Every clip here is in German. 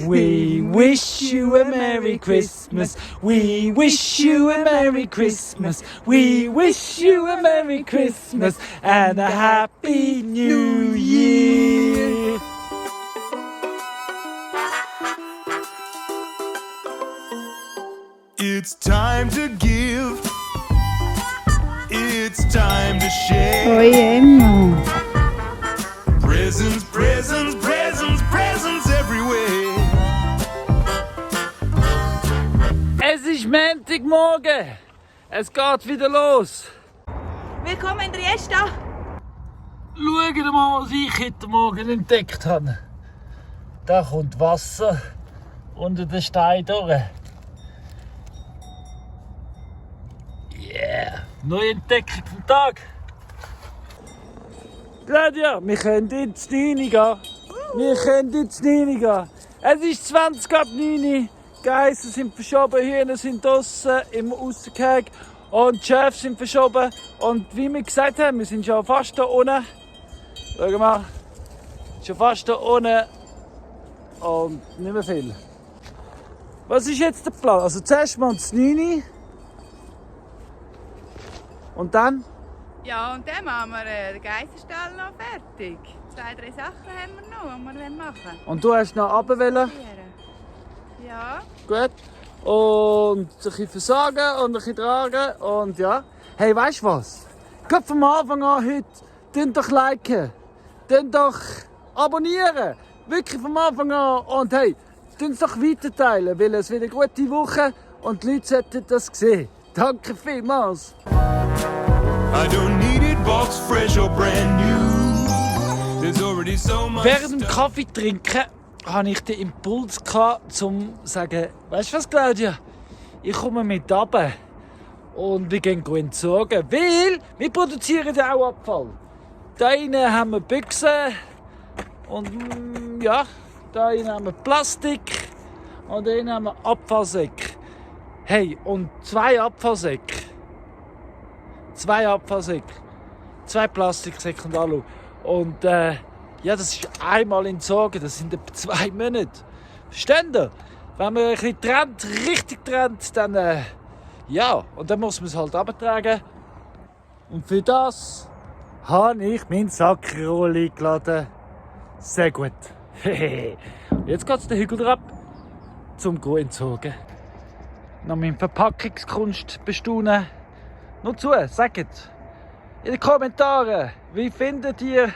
We wish you a Merry Christmas. We wish you a Merry Christmas. We wish you a Merry Christmas and a Happy New Year. It's time to give. It's time to share. Oi, Emma. Presents, presents, presents, presents everywhere. Es ist Montagmorgen. Es geht wieder los. Willkommen in Triesta. Schaut mal, was ich heute Morgen entdeckt habe. Da kommt Wasser unter den Stein durch. Yeah! Neue Entdeckung vom Tag. Claudia, wir können ins 9 gehen. Wir können ins 9 gehen. Es ist 20 ab 9. Die Geissen sind verschoben, Hühner sind draussen im Aussenkäg und die Schäfe sind verschoben. Und wie wir gesagt haben, wir sind schon fast da unten. Schau mal, schon fast da unten und nicht mehr viel. Was ist jetzt der Plan? Also zuerst mal ins 9 und dann? Ja, und dann machen wir den Geissenstall noch fertig. 2, 3 Sachen haben wir noch, die wir machen wollen. Und du hast noch runter? Ja. Gut. Und ein bisschen versorgen und ein bisschen tragen und ja. Hey, weißt du was? Gerade vom Anfang an heute, tun doch liken, tun doch abonnieren. Wirklich vom Anfang an. Und hey, tun es doch weiterteilen, weil es wieder eine gute Woche und die Leute sollten das sehen. Danke vielmals. I don't need it box fresh or brand new. There's already so much. Während dem Kaffee trinken hatte ich den Impuls, um zu sagen, weißt du was, Claudia? Ich komme mit runter und wir gehen entsorgen, weil wir produzieren ja auch Abfall. Da innen haben wir Büchsen und ja, da innen haben wir Plastik und da innen haben wir Abfallsäcke. Hey, und 2 Abfallsäcke. 2 Abfallsäcke. 2 Plastiksäcke und Alu. Und ja, das ist einmal entsorgen, das sind etwa 2 Monate. Versteht ihr? Wenn man ein bisschen trennt, richtig trennt, dann ja, und dann muss man es halt abtragen. Und für das habe ich meinen Sackrolli geladen. Sehr gut. Jetzt geht es den Hügel ab, zum entsorgen. Noch meine Verpackungskunst bestaunen. Nur zu, sagt in den Kommentaren, wie findet ihr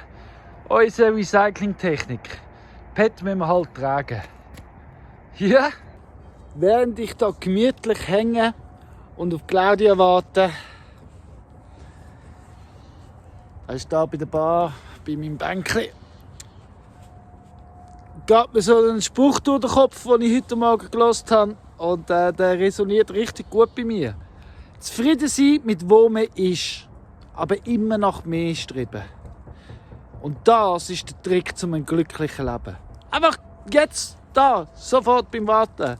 unsere Recyclingtechnik? PET müssen wir halt tragen. Ja, während ich da gemütlich hänge und auf Claudia warte, ist da bei der Bar, bei meinem Bänkchen, geht mir so ein Spruch durch den Kopf, den ich heute Morgen gehört habe. Und der resoniert richtig gut bei mir. Zufrieden sein mit wo man ist, aber immer nach mehr streben. Und das ist der Trick zu einem glücklichen Leben. Einfach jetzt, da, sofort beim Warten.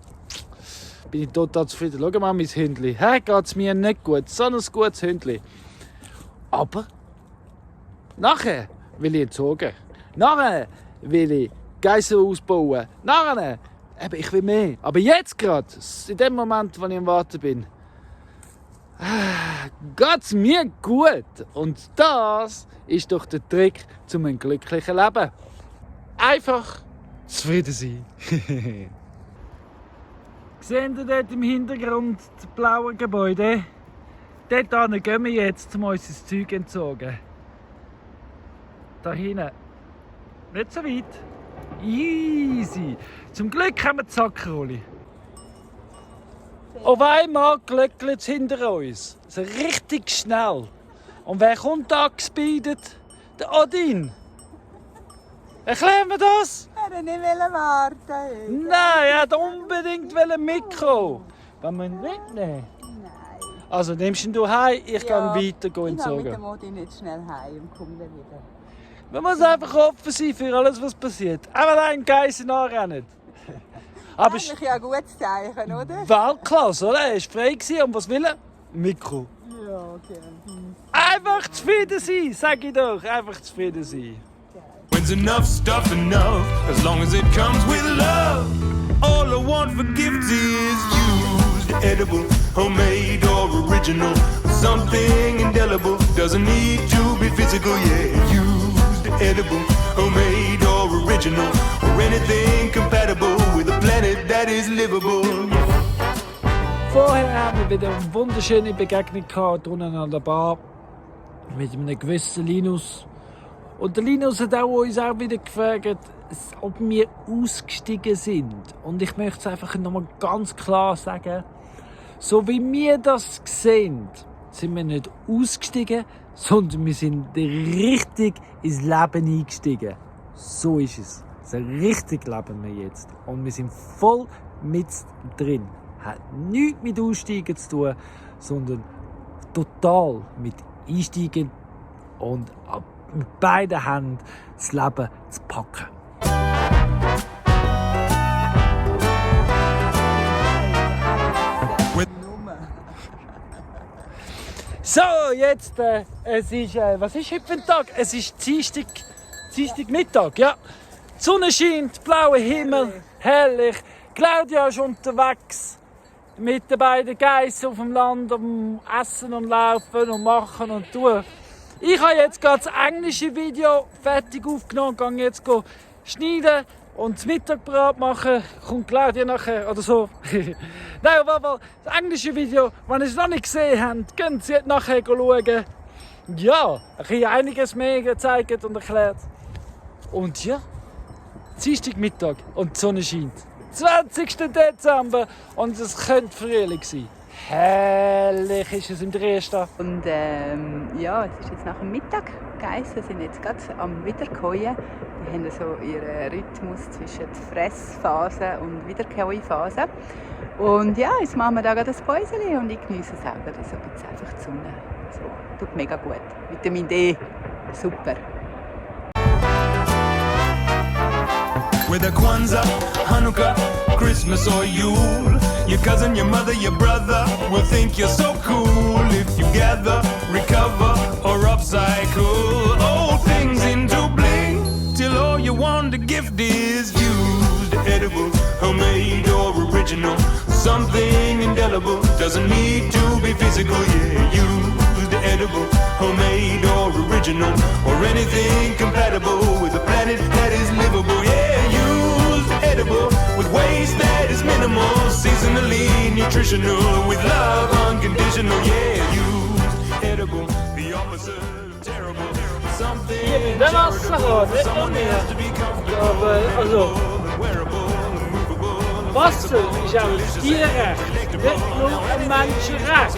Bin ich total zufrieden. Schau mal mein Hündchen. Hey, geht's mir nicht gut. So ein gutes Hündchen. Aber nachher will ich entsorgen. Nachher will ich Geissen ausbauen. Nachher, eben, ich will mehr. Aber jetzt gerade, in dem Moment, wo ich am Warten bin, geht's mir gut. Und das ist doch der Trick zu einem glücklichen Leben. Einfach zufrieden sein. Seht ihr dort im Hintergrund das blaue Gebäude? Dort gehen wir jetzt, um unser Zeug zu entsorgen. Da hinten. Nicht so weit. Easy. Zum Glück haben wir die Sackrolli. Auf einmal glöckelt es hinter uns. So richtig schnell. Und wer kommt da gespeedet? Der Odin. Erklären wir das? Er wollte nicht warten. Nein, er hat unbedingt mitkommen. Wollen wir ihn mitnehmen? Nein. Also nimmst du ihn heim, ich Ja, gehe weiter Ich gehe mit entsorgen. dem Modi nicht schnell heim und komme dann wieder. Man muss einfach offen sein für alles, was passiert. Einfach einen Geissen anrennen. Aber es Eigentlich ja ein gutes Zeichen, oder? Weltklasse, oder? Er war frei und was will er? Mikro. Ja, okay. Einfach zufrieden sein, sag ich doch. Einfach zufrieden sein. When's enough stuff enough? As long as it comes with love. want for gifts is used, edible, homemade or original. Something indelible, doesn't need to be physical, yeah. Used, edible, homemade or original, or anything compatible with a planet that is livable. Vorher haben wir wieder eine wunderschöne Begegnung gehabt, unten an der Bar mit einem gewissen Linus. Und der Linus hat uns auch wieder gefragt, ob wir ausgestiegen sind. Und ich möchte es einfach nochmal ganz klar sagen, so wie wir das sehen, sind wir nicht ausgestiegen, sondern wir sind richtig ins Leben eingestiegen. So ist es. So richtig leben wir jetzt. Und wir sind voll mit drin. Hat nichts mit Aussteigen zu tun, sondern total mit Einsteigen und mit beiden Händen das Leben zu packen. So, jetzt, es ist, was ist heute für ein Tag? Es ist Dienstagmittag, ja. Die Sonne scheint, blauer Himmel, herrlich. Claudia ist unterwegs mit den beiden Geissen auf dem Land, am Essen und Laufen und Machen und Tun. Ich habe jetzt gerade das englische Video fertig aufgenommen, gehe jetzt schneiden und das Mittag bereit machen. Kommt Claudia nachher oder so. Nein, aber das englische Video, wenn ihr es noch nicht gesehen habt, könnt ihr nachher schauen. Ja, ich habe einiges mehr gezeigt und erklärt. Und ja, Dienstagmittag und die Sonne scheint. 20. Dezember und es könnte Frühling sein. Herrlich ist es im Dresden. Und ja, es ist jetzt nach dem Mittag. Die Geissen sind jetzt gerade am Wiederkäuen. Die haben so ihren Rhythmus zwischen Fressphase und Wiederkäuphase. Und ja, jetzt machen wir da gerade ein Päuschen und ich genieße es auch. Also jetzt einfach die Sonne. So, tut mega gut. Vitamin D, super. Whether Kwanzaa, Hanukkah, Christmas or Yule, your cousin, your mother, your brother will think you're so cool if you gather, recover or upcycle old things into bling till all you want the gift is used, edible, homemade or original, something indelible, doesn't need to be physical, yeah, used, edible, homemade or original, or anything compatible with a planet that is livable, yeah. Edible, with waste that is minimal, seasonally nutritional, with love unconditional, yeah, used, edible, the opposite of terrible, something charitable, someone has to be comfortable, and wearable, and movable, Wasser ist auch ein Tierrecht, nicht nur ein Menschenrecht.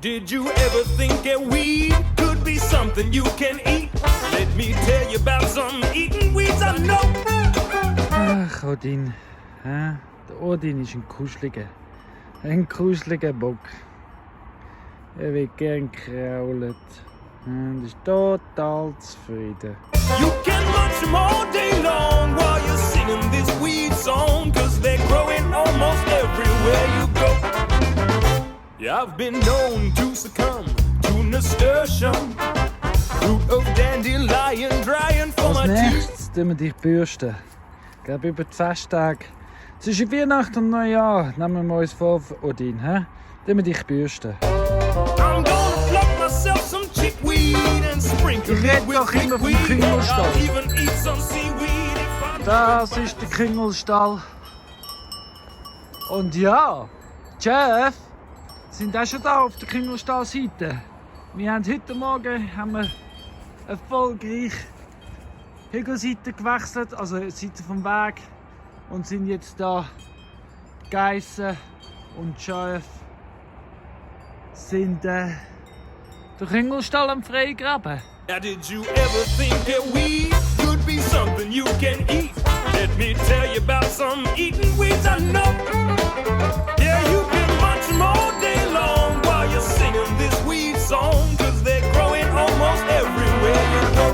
Did you ever think that weed could be something you can eat? Let me tell you about some eating weeds I know. Ach, Odin. Der Odin ist ein kuscheliger Bock. Er wird gern krault und ist total zufrieden. You can munch them all day long while you're singing this weed song, 'cause they're growing almost everywhere you go. Yeah, I've been known to succumb to nasturtium, root of dandelion, drying for my Als teeth. nächstes tun wir dich bürsten. Ich glaube, über die Festtage zwischen Weihnachten und Neujahr nehmen wir uns vor, Odin. Tun wir dich bürsten. I'm gonna pluck myself some chickweed and sprinkle Ich rede it with doch immer vom chickweed. Küngelstall. I'll even eat some seaweed if I Das ist der Küngelstall. Und ja, Jeff, sind auch schon da auf der Küngelstallseite. Wir haben heute Morgen erfolgreich Hügelseite gewechselt, also die Seite vom Weg, und sind jetzt da. Geissen und Jeff sind den Küngelstall am Freigraben. Now did you ever think that weed could be something you can eat? Let me tell you about some eating weeds I know. Yeah, you can munch them all day long while you're singing this weed song, 'cause they're growing almost everywhere you go.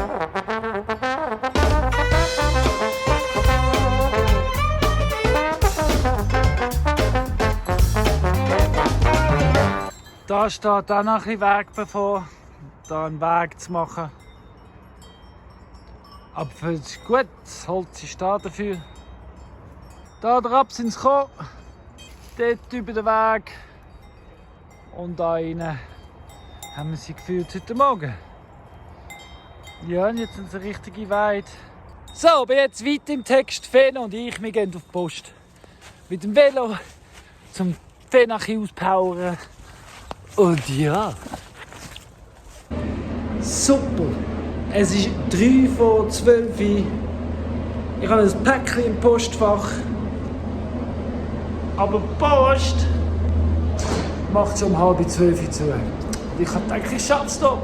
Da steht auch noch ein bisschen Weg bevor, da einen Weg zu machen. Aber es ist gut, das Holz ist da dafür. Da drauf sind sie gekommen, dort über den Weg. Und da rein haben wir sie geführt heute Morgen. Ja, und jetzt sind sie richtig weit. So, aber jetzt weiter im Text. Fena und ich, wir gehen auf die Post. Mit dem Velo zum Fenachi auspowern. Und ja. Super. Es ist 11:03. Ich habe ein Päckchen im Postfach. Aber die Post macht es um 11:30 zu. Und ich habe gedacht, ich schaff's doch.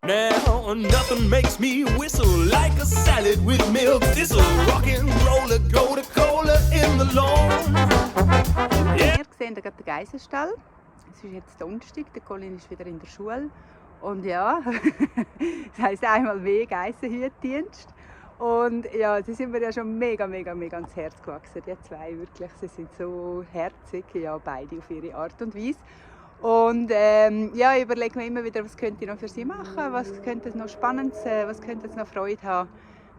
Now nothing makes me whistle like a salad with milk thistle. Rockin' roller, go to cola in the lawn. Wir sehen gerade den Geisenstall. Es ist jetzt Donnerstag, der Colin ist wieder in der Schule. Und ja, das heisst einmal mehr Geisenhütdienst. Und ja, sie sind mir ja schon mega ans Herz gewachsen, die zwei wirklich. Sie sind so herzig, ja, beide auf ihre Art und Weise. Und ja, ich überlege mir immer wieder, was könnte ich noch für sie machen, was könnte es noch spannend sein, was könnte es noch Freude haben,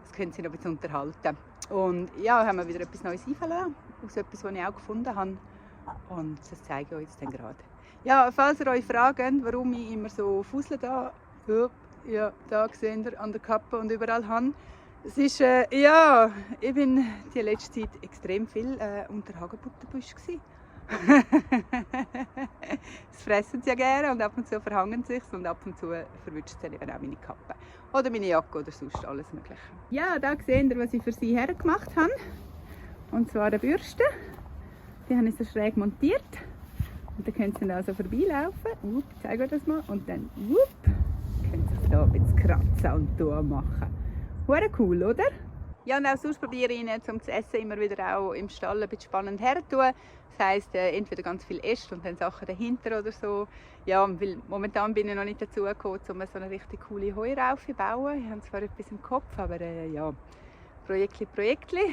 was können sie noch ein bisschen unterhalten. Und ja, haben wir wieder etwas Neues einfallen lassen, aus etwas, was ich auch gefunden habe. Und das zeige ich euch jetzt dann gerade. Ja, falls ihr euch fragt, warum ich immer so Fussel da seht ihr, an der Kappe und überall habe. Es ist, ja, ich bin die letzte Zeit extrem viel unter Hagebuttenbusch gsi. Das fressen sie ja gerne und ab und zu verhangen sie sich und ab und zu verwünscht sie eben auch meine Kappe. Oder meine Jacke oder sonst alles mögliche. Ja, da seht ihr, was ich für sie hergemacht habe. Und zwar eine Bürste. Die habe ich so schräg montiert. Und dann können sie dann also vorbeilaufen. Ich zeige euch das mal. Und dann können sie da ein bisschen kratzen und durchmachen. Hure cool, oder? Ja, und auch sonst probiere ich ihnen zum Essen immer wieder auch im Stall ein bisschen spannend herzutun. Das heisst, entweder ganz viel Äste und dann Sachen dahinter oder so. Ja, weil momentan bin ich noch nicht dazu gekommen, um so eine richtig coole Heuraufe zu bauen. Ich habe zwar etwas im Kopf, aber ja, Projektli.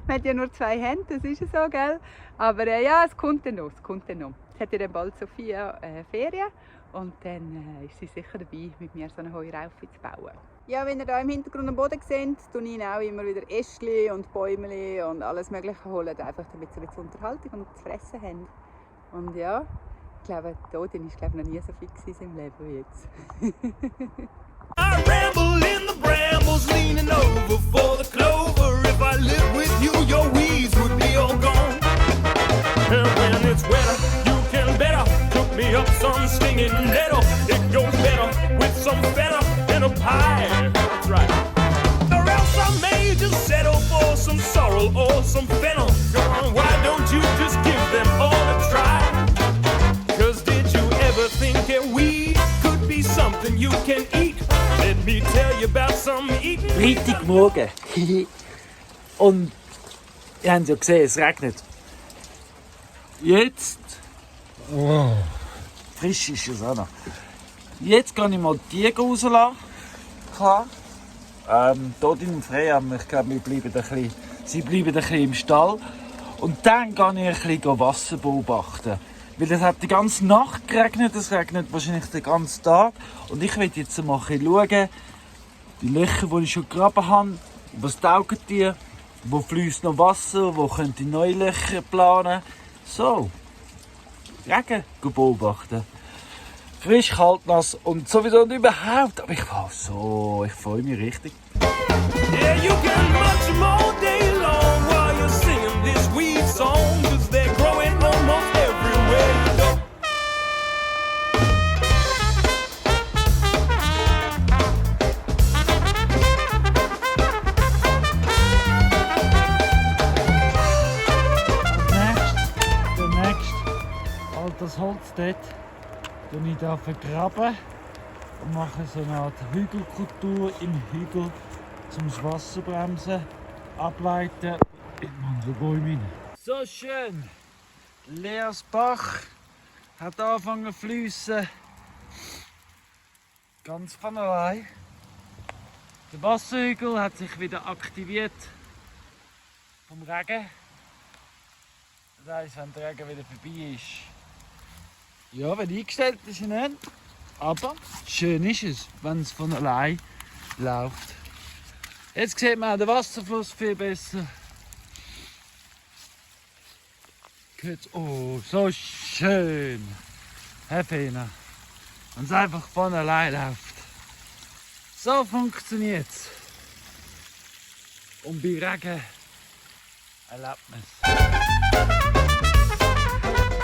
Man hat ja nur 2 Hände, das ist ja so, gell? Aber ja, es kommt dann noch. Jetzt hat ja dann bald Sophia Ferien und dann ist sie sicher dabei, mit mir so eine Heuraufe zu bauen. Ja, wenn ihr hier im Hintergrund am Boden seht, tue ich auch immer wieder Ästchen und Bäume und alles Mögliche holen, einfach damit sie ein bisschen Unterhaltung und zu fressen haben. Und ja, ich glaube, Odin ist noch nie so fit in seinem Leben wie jetzt. I ramble in the brambles, leaning over for the clover. If I lived with you, your weeds would be all gone. And when it's wetter, you can better cook me up some stinging nettle. It goes better with some feta and a pie. That's right. Or else I may just settle for some sorrel or some fennel. Come on, why don't you just give them all a try? 'Cause did you ever think that weed could be something you can eat? Let me tell you about some eating. Freitagmorgen. Und ihr habt ja gesehen, es regnet. Jetzt. Oh, frisch ist es auch noch. Jetzt kann ich mal die Tiger rauslassen. Klar. Odin und Freya, ich glaube, sie bleiben ein bisschen im Stall. Und dann kann ich ein bisschen Wasser beobachten. Weil es hat die ganze Nacht geregnet, es regnet wahrscheinlich den ganzen Tag. Und ich will jetzt mal ein bisschen schauen, die Löcher, die ich schon gegraben habe, was taugen die, wo fließt noch Wasser, wo könnte ich neue Löcher planen. So, Regen beobachten. Frisch, kalt, nass und sowieso nicht überhaupt. Aber ich freue mich richtig. Yeah, you can munch them all day long while you're singing this weed song, 'cause they're growing almost everywhere you go. Der nächste, all das Holz dort, tue ich hier vergraben und mache so eine Art Hügelkultur im Hügel, um das Wasser bremsen, ableiten in Mandelbäume rein. So schön! Leeres Bach hat angefangen zu fliessen. Ganz von allein. Der Wasserhügel hat sich wieder aktiviert vom Regen. Das heisst, wenn der Regen wieder vorbei ist. Ja, wenn eingestellt ist er nicht. Aber schön ist es, wenn es von allein läuft. Jetzt sieht man auch den Wasserfluss viel besser. Oh, so schön. Herr Fena. Wenn es einfach von allein läuft. So funktioniert es. Und bei Regen erlebt man es.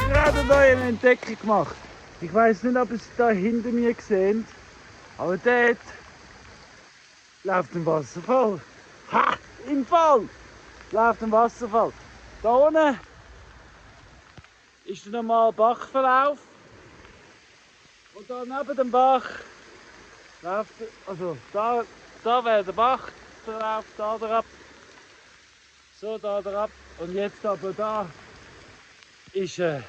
Gerade eine Entdeckung gemacht. Ich weiß nicht, ob ihr es da hinter mir seht, aber dort läuft ein Wasserfall. Ha! Im Fall läuft ein Wasserfall. Da unten ist der normale Bachverlauf. Und da neben dem Bach läuft, also da wäre der Bachverlauf, da drauf. So, da drauf. Und jetzt aber da ist ein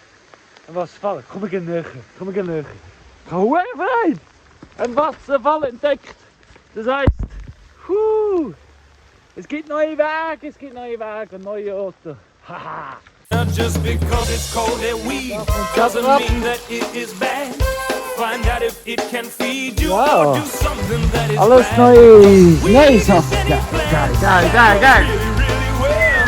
Wasserfall. Komm, wir gehen näher. Ich habe Freude. Ein Wasserfall entdeckt. Das heisst, es gibt neue Wege und neue Orte. Haha. Just because it's called a weed doesn't mean that it is bad. Find out if it can feed you or do something that is Alles bad. neue Sachen. Geil. Really well.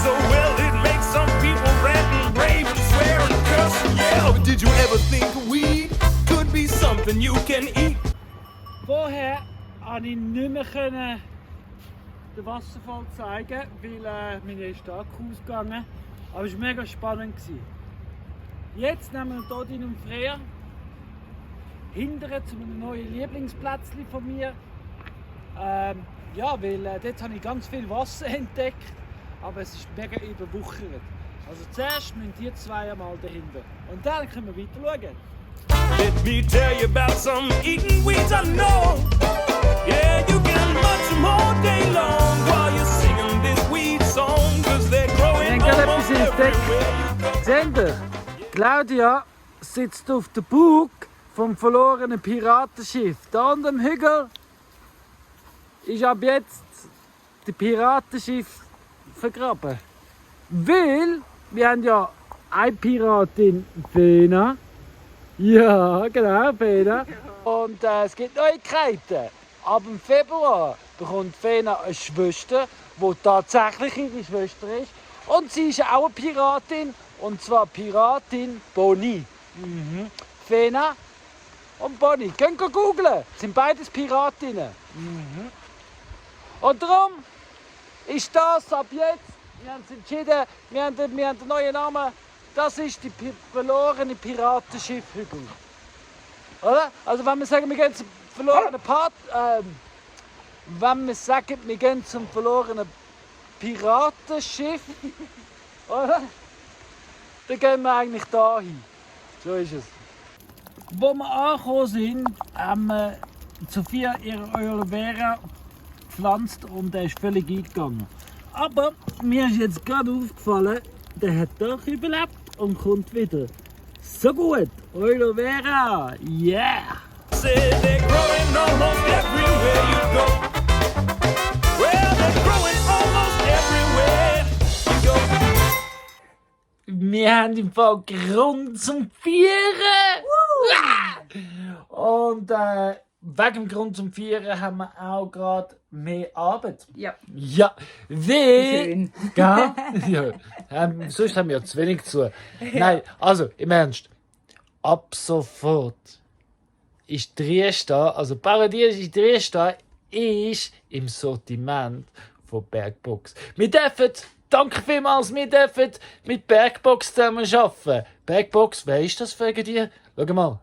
So well it makes some people rant and rave and swear and curse and yell. Did you ever think weed could be something you can eat? Vorher konnte ich nicht mehr den Wasserfall zeigen, weil meine ist stark ausgegangen. Aber es war mega spannend. Jetzt nehmen wir hier in Freya hinterher zu einem neuen Lieblingsplätzchen von mir. Ja, weil dort habe ich ganz viel Wasser entdeckt, aber es ist mega überwuchert. Also zuerst müssen die zwei einmal dahinter und dann können wir weiter schauen. Let me tell you about some eating weeds I know. Yeah, you can munch them all day long while you're singing this weed song, 'cause they're growing Ich habe almost etwas entdeckt. everywhere you go. Seht ihr? Claudia sitzt auf dem Bug vom verlorenen Piratenschiff. Da unten am Hügel ist ab jetzt das Piratenschiff vergraben. Weil wir haben ja eine Piratin, Fena. Ja, genau, Fena. Und es gibt Neuigkeiten. Ab dem Februar bekommt Fena eine Schwester, die tatsächlich ihre Schwester ist. Und sie ist auch eine Piratin. Und zwar Piratin Bonnie. Fena und Bonnie. Könnt ihr googlen. Sind beides Piratinnen. Und darum ist das ab jetzt, wir haben es entschieden, wir haben den neuen Namen, das ist die verlorene Piratenschiff-Hügel. Oder? Also wenn wir sagen, wir gehen zum verlorenen wenn wir sagen, wir gehen zum verlorenen Piratenschiff, oder? Dann gehen wir eigentlich da hin. So ist es. Wo wir angekommen sind, haben wir Sophia ihre Aloe Vera gepflanzt und der ist völlig eingegangen. Aber mir ist jetzt gerade aufgefallen, der hat doch überlebt und kommt wieder. So gut, Aloe Vera, yeah! Say they're growing almost everywhere you go. Well, they're growing almost everywhere you go. Wir haben im Fall Grund zum Feiern! Und wegen dem Grund zum Feiern haben wir auch gerade mehr Arbeit. Ja. Ja, weil... Schön. Gell? Ja. Sonst haben wir ja zu wenig zu tun. Nein, also im Ernst. Ab sofort ist Triesta, also Paradies ist Triesta, ist im Sortiment von Bergbox. Wir dürfen, danke vielmals, wir dürfen mit Bergbox zusammen arbeiten. Bergbox, wer ist das wegen dir? Schau mal.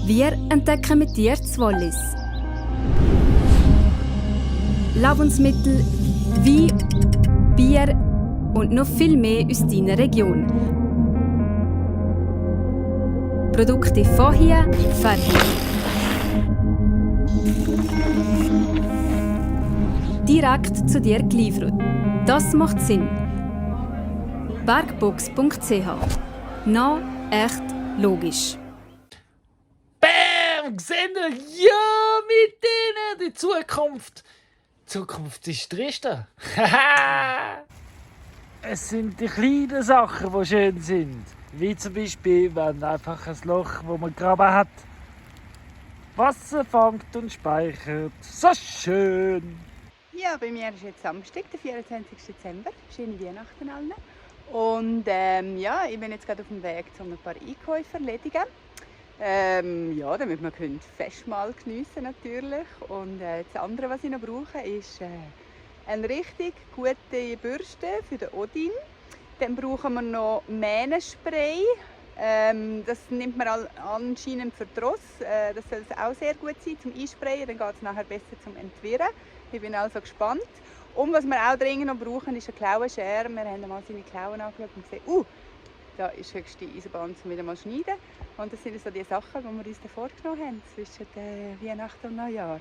Wir entdecken mit dir das Wallis. Lebensmittel, Wein, Bier und noch viel mehr aus deiner Region. Produkte von hier, fertig. Direkt zu dir geliefert. Das macht Sinn. Bergbox.ch. Nah, echt, logisch. Bam! Seht ihr? Ja, mit denen! Die Zukunft! Die Zukunft ist Tristan. Haha! Es sind die kleinen Sachen, die schön sind. Wie zum Beispiel, wenn einfach ein Loch, wo man graben hat, Wasser fängt und speichert. So schön! Ja, bei mir ist jetzt Samstag, der 24. Dezember. Schöne Weihnachten allen. Und ja, ich bin jetzt gerade auf dem Weg, um ein paar Einkäufe zu erledigen. Ja, damit wir Festmahl geniessen natürlich. Und das andere, was ich noch brauche, ist eine richtig gute Bürste für den Odin. Dann brauchen wir noch Mähnenspray. Das nimmt man anscheinend für die Ross. Das soll auch sehr gut sein zum Einsprayen. Dann geht es nachher besser zum Entwirren. Ich bin also gespannt. Und was wir auch dringend noch brauchen, ist eine Klauenschere. Wir haben mal seine Klauen angeschaut und gesehen, da ist höchste Eisenbahn zum wieder mal schneiden. Und das sind so die Sachen, die wir uns da vorgenommen haben zwischen Weihnachten und Neujahr.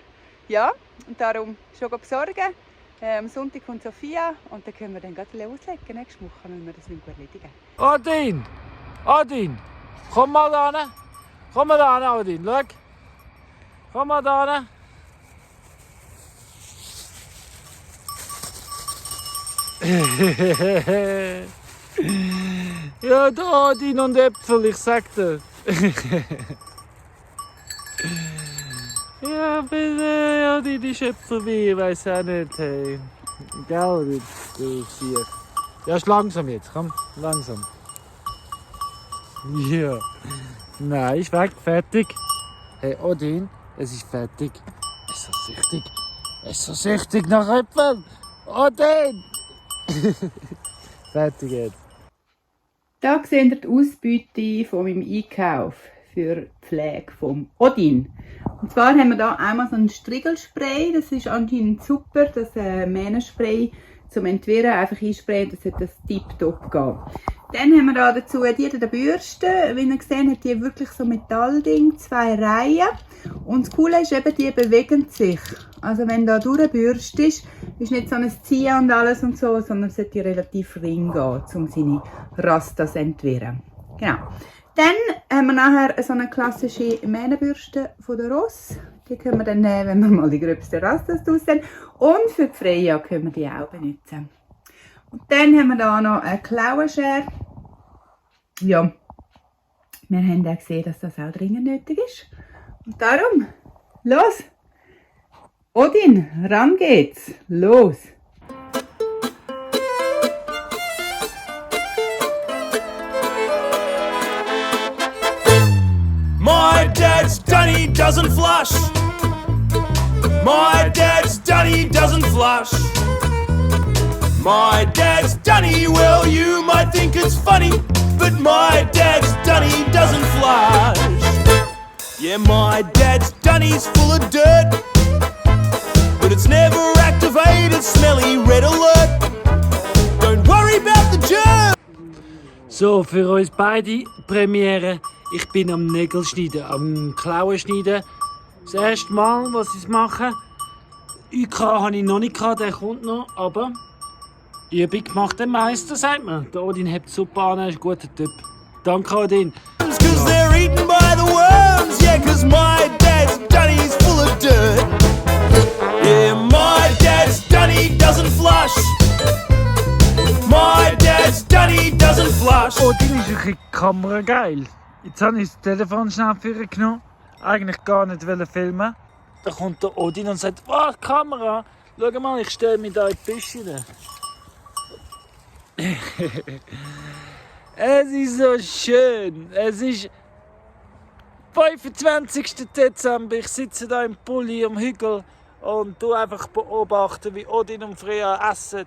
Ja, und darum schon besorgen. Am Sonntag kommt Sophia und dann können wir dann gleich loslegen. Nächste Woche müssen wir das nicht gut erledigen. Odin! Komm mal da hin! Komm mal da hin, Odin! Schau! Komm mal da hin! Ja, da Odin und Äpfel, ich sag dir. Ja, bitte, ja, die Schöpfer wie, ich weiß auch nicht, hey. Gell, du Sieg. Ja, ist langsam jetzt, komm, langsam. Ja. Nein, ist weg, fertig. Hey, Odin, es ist fertig. Es ist so süchtig. Es ist so süchtig nach Äpfeln. Odin! Fertig jetzt. Hier seht ihr die Ausbeute von meinem Einkauf für die Pflege vom Odin. Und zwar haben wir hier einmal so ein Striegelspray, das ist anscheinend super, das Mähnenspray zum Entwirren, einfach einsprayen, das sollte das tipptopp gehen. Dann haben wir da dazu die Bürste, wie ihr seht, hat die wirklich so Metallding, 2 Reihen. Und das Coole ist eben, die bewegen sich. Also wenn da durchbürstest, ist nicht so ein Ziehen und alles und so, sondern es sollte relativ ring gehen, um seine Rastas zu entwirren. Genau. Dann haben wir nachher so eine klassische Mähnenbürste von der Ross. Die können wir dann nehmen, wenn wir mal die gröbsten Rastas draus haben. Und für die Freya können wir die auch benutzen. Und dann haben wir hier noch eine Klauenschere. Ja, wir haben auch gesehen, dass das auch dringend nötig ist. Und darum, los! Odin, ran geht's! Los! My dad's done, he doesn't flush. My dad's done, he doesn't flush. My dad's done, well, you might think it's funny, but my dad's done, he doesn't flush. Yeah, my dad's done, he's full of dirt, but it's never activated, smelly red alert. Don't worry about the germ. So, für uns beide Premiere. Ich bin am Nägelschneiden, am Klauenschneiden. Das erste Mal, was ich mache. UK habe ich noch nicht gehabt, der kommt noch, aber Übung macht den Meister, sagt man. Der Odin hebt super an, er ist ein guter Typ. Danke, Odin. Cause they're eaten by the worms, yeah, cause my dad's done, he's full of dirt. Yeah, my dad's done, he doesn't flush. My dad's done, he doesn't flush. Odin ist wirklich kamerageil. Jetzt habe ich das Telefon schnell vorgenommen. Eigentlich gar nicht filmen. Da kommt der Odin und sagt, oh, Kamera, schau mal, ich stelle mich da in die Büsche rein. Es ist so schön. Es ist 25. Dezember. Ich sitze da im Pulli am Hügel und du einfach beobachten, wie Odin und Freya essen.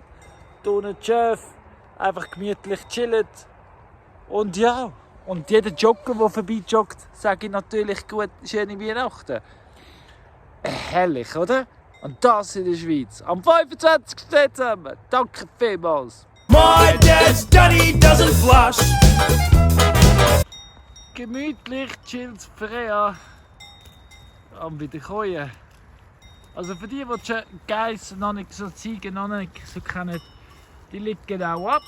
Du und Chef einfach gemütlich chillen. Und ja, und jeder Jogger, der vorbeijoggt, sage ich natürlich gut, schöne Weihnachten. Herrlich, oder? Und das in der Schweiz. Am 25. Dezember. Danke vielmals. My dad's done, he doesn't flush. gemütlich, chillt Freya am Wiederkommen. Also für die Geiss noch nicht so zeigen, noch nicht so kennen, die liegt genau ab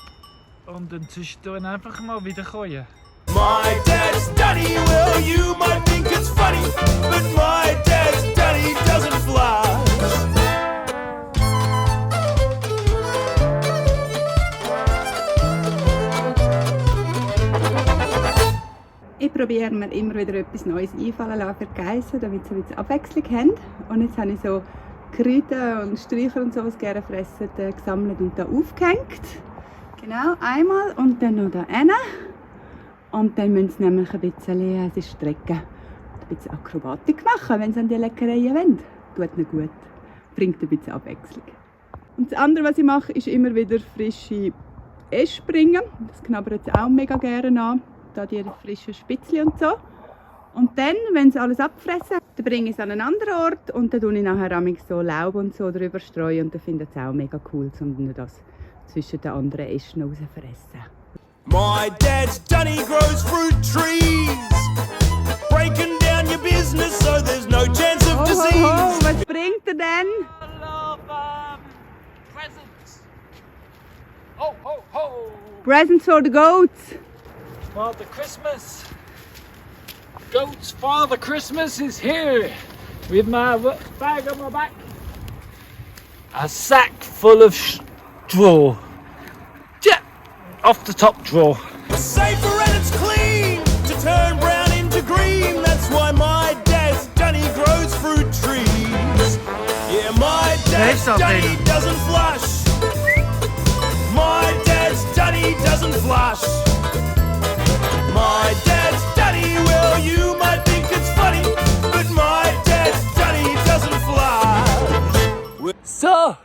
und dann zwischendurch einfach mal wiederkommen. My dad's daddy, well, you might think it's funny, but my dad's daddy doesn't fly. Ich probiere mir immer wieder etwas Neues einfallen lassen für die Geissen, damit sie ein bisschen Abwechslung haben. Und jetzt habe ich so Kräuter und Sträucher und so, was gerne fressen, gesammelt und da aufgehängt. Genau, einmal und dann noch da hin. Und dann müssen sie nämlich ein bisschen strecken und ein bisschen Akrobatik machen, wenn sie an die Leckereien wollen. Tut ihnen gut, bringt ein bisschen Abwechslung. Und das andere, was ich mache, ist immer wieder frische Äste bringen. Das knabbert sie auch mega gerne an. Da die frischen Spitzchen und so. Und dann, wenn sie alles abfressen, dann bringe ich es an einen anderen Ort und dann tue ich nachher so Laub und so drüber streuen und dann finden sie auch mega cool, um das zwischen den anderen Ästen rauszufressen. My dad's Dunny grows fruit trees, breaking down your business so there's no chance of disease. Was bringt er denn? I love presents. Ho, ho, ho! Presents for the goats. Father Christmas. Goat's Father Christmas is here with my bag on my back. A sack full of straw. Yeah, off the top drawer. Safer and it's clean to turn brown into green. That's why my dad's Dunny grows fruit trees. Yeah, my dad's Dunny doesn't flush. My dad's Dunny doesn't flush. My dad's Dunny, well, you might think it's funny, but my dad's Dunny doesn't fly. So,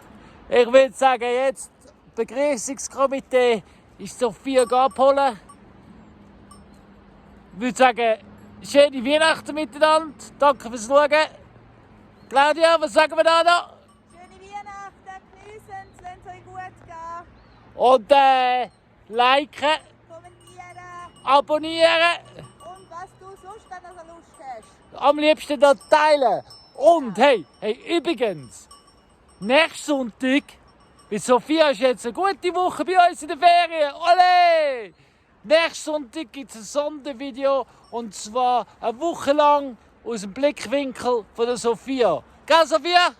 ich würde sagen, jetzt Begrüßungskomitee ist Sophia abholen. Ich würde sagen, schöne Weihnachten miteinander. Danke fürs Schauen. Claudia, was sagen wir da noch? Schöne Weihnachten, geniessen es, lasst es euch gut gehen. Und liken, Kommentieren abonnieren, und was du sonst noch so Lust hast. am liebsten da teilen. Und hey, übrigens, nächsten Sonntag, weil Sophia ist jetzt eine gute Woche bei uns in der Ferien. Ole! Nächsten Sonntag gibt es ein Sondervideo und zwar eine Woche lang aus dem Blickwinkel von der Sophia. Gell, Sophia? Ja.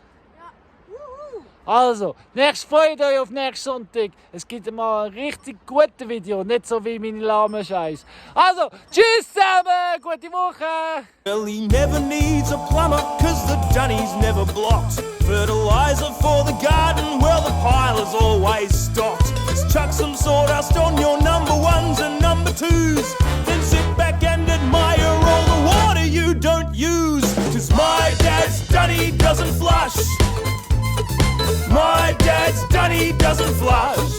Wuhu. Also, freut euch auf nächsten Sonntag. Es gibt mal ein richtig gutes Video, nicht so wie meine lahmen Scheiß. Also, tschüss zusammen, gute Woche! Well, he never needs a plumber, cause the Dunny's never blocked. Fertilizer for the garden, well, the pile is always stocked. Just chuck some sawdust on your number ones and number twos. Then sit back and admire all the water you don't use. Cause my dad's Dunny doesn't flush. My dad's Dunny doesn't flush.